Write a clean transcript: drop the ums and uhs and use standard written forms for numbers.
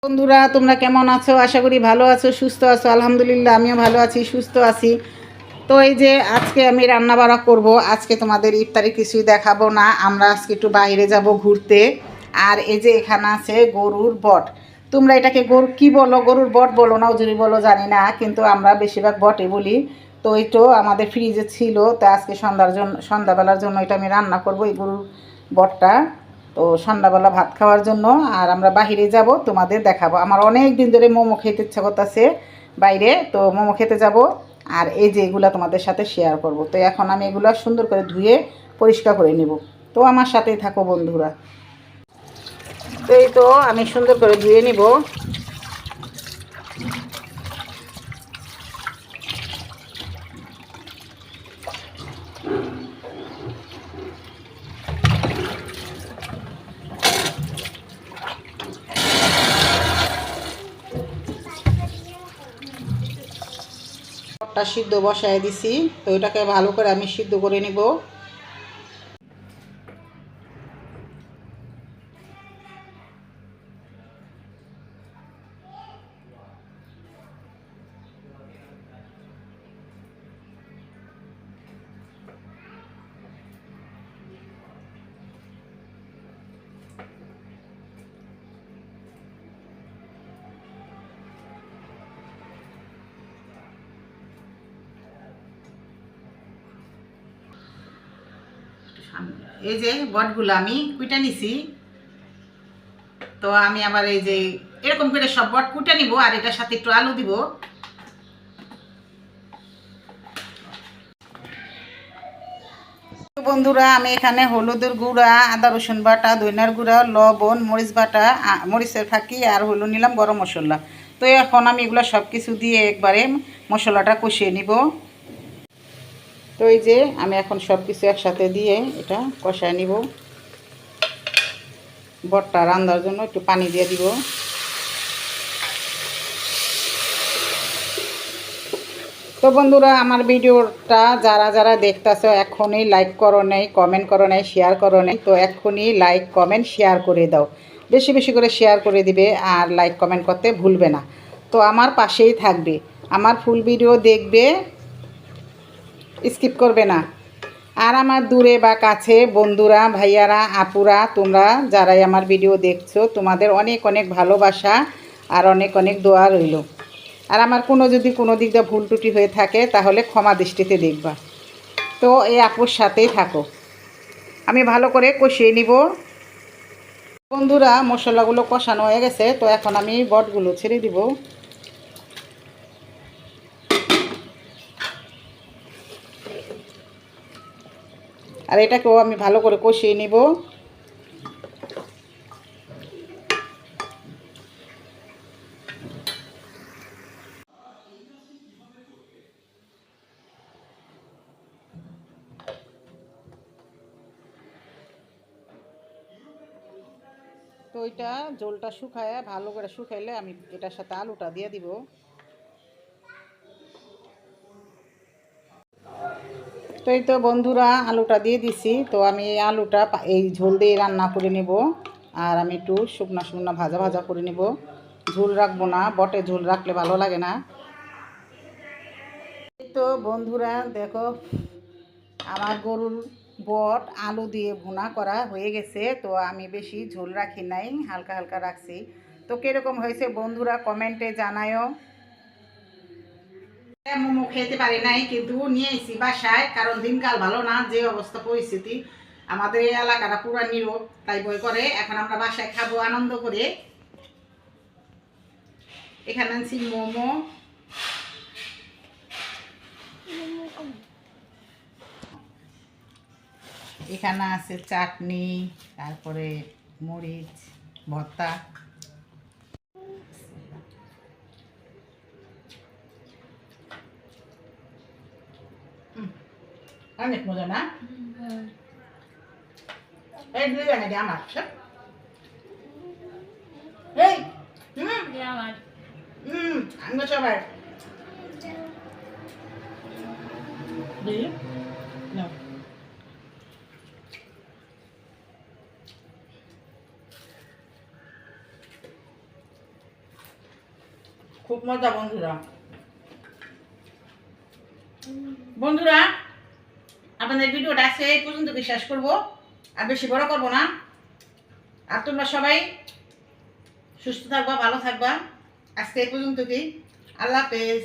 বন্ধুরা তোমরা কেমন আছো? আশা করি ভালো আছো, সুস্থ আছো। আলহামদুলিল্লাহ আমিও ভালো আছি, সুস্থ আছি। তো এই যে আজকে আমি রান্না বাড়া করব। আজকে তোমাদের ইফতারি কিছুই দেখাবো না, আমরা আজকে একটু বাইরে যাব ঘুরতে। আর এই যে এখানে আছে গরুর বট। তোমরা এটাকে গরু কি বলো, গরুর বট বলো না উজুরি বলো জানি না, কিন্তু আমরা বেশিরভাগ বটে বলি। তো এই তো আমাদের ফ্রিজে ছিল, তো আজকে সন্ধ্যাবেলার জন্য এটা আমি রান্না করব, এই গরুর বটটা। তো সন্ধ্যাবেলা ভাত খাওয়ার জন্য। আর আমরা বাইরে যাব, তোমাদের দেখাবো। আমার অনেক দিন ধরে মোমো খেতে ইচ্ছা করতেছে বাইরে, তো মোমো খেতে যাব। আর এই যে এগুলো তোমাদের সাথে শেয়ার করব। তো এখন আমি এগুলো সুন্দর করে ধুয়ে পরিষ্কার করে নেব। তো আমার সাথেই থাকো বন্ধুরা। তো এই তো আমি সুন্দর করে ধুয়ে নিব। একটা সিদ্ধ বসায় দিছি, তো এটাকে ভালো করে আমি সিদ্ধ করে নিব। এই যে বটগুলো আমি কুইটা নিছি। তো আমি আবার এই যে এরকম করে সব বট কুটে নিব, আর এটার সাথে একটু আলু দিব। বন্ধুরা আমি এখানে হলুদের গুঁড়া, আদা রসুন বাটা, ধনিয়ার গুঁড়া, লবণ, মরিচ বাটা, মরিচের ফাঁকি আর হলো নিলাম গরম মশলা। তো এখন আমি এগুলো সব কিছু দিয়ে একবারে মশলাটা কষিয়ে নিব। তো এই যে আমি এখন সব কিছু একসাথে দিয়ে এটা কষায় নিব। বটটা রান্নার জন্য একটু পানি দিয়ে দিব। তো বন্ধুরা আমার ভিডিওটা যারা যারা দেখতেছো এখনই লাইক করো নাই, কমেন্ট করো নাই, শেয়ার করো নাই, তো এখনই লাইক কমেন্ট শেয়ার করে দাও। বেশি বেশি করে শেয়ার করে দিবে, আর লাইক কমেন্ট করতে ভুলবে না। তো আমার পাশেই থাকবে, আমার ফুল ভিডিও দেখবে, স্কিপ করবে না। আর আমার দূরে বা কাছে বন্ধুরা, ভাইয়ারা, আপুরা, তোমরা যারাই আমার ভিডিও দেখছো, তোমাদের অনেক অনেক ভালোবাসা আর অনেক অনেক দোয়া রইল। আর আমার যদি কোনো দিক দিয়ে ভুল ত্রুটি হয়ে থাকে তাহলে ক্ষমা দৃষ্টিতে দেখবা। তো এই আপুর সাথেই থাকো, আমি ভালো করে কষিয়ে নিব। বন্ধুরা মশলাগুলো কষানো হয়ে গেছে, তো এখন আমি বটগুলো ছেড়ে দিব। আর এটাকেও আমি ভালো করে কষিয়ে নিব। তো এটা ঝোলটা শুকায় ভালো করে শুকাইলে আমি এটার সাথে আলুটা দিয়ে দিব। তো এই তো বন্ধুরা আলুটা দিয়ে দিছি। তো আমি আলুটা এই ঝোল দিয়ে রান্না করে নেব। আর আমি একটু শুকনা শুকনা ভাজা ভাজা করে নেব, ঝোল রাখবো না, বটে ঝোল রাখলে ভালো লাগে না। তো বন্ধুরা দেখো আমার গরুর বট আলু দিয়ে ভুনা করা হয়ে গেছে। তো আমি বেশি ঝোল রাখি নাই, হালকা হালকা রাখছি। তো কীরকম হয়েছে বন্ধুরা কমেন্টে জানায়ও। মোমো খেতে পারি নাই, কিন্তু নিয়ে এসেছি বাসায়, কারণ দিনকাল ভালো না, যে অবস্থা পরিস্থিতি। আমাদের এই এলাকাটা পুরা নীরব, তাই বই করে এখন আমরা বাসায় খাবো আনন্দ করে। এখানে আনছি মোমো, এখানে আছে চাটনি, তারপরে মরিচ ভর্তা। অনেক মজা না? এই দুই বানাই আমার এই আমার আমি সবাই No. খুব মজা বন্ধুরা। বন্ধুরা আপনাদের ভিডিওটা আজকে এই পর্যন্ত শেষ করবো, আর বেশি বড় করবো না। আর তোমরা সবাই সুস্থ থাকবা, ভালো থাকবা। আজকে এই পর্যন্ত কি, আল্লাহ হাফেজ।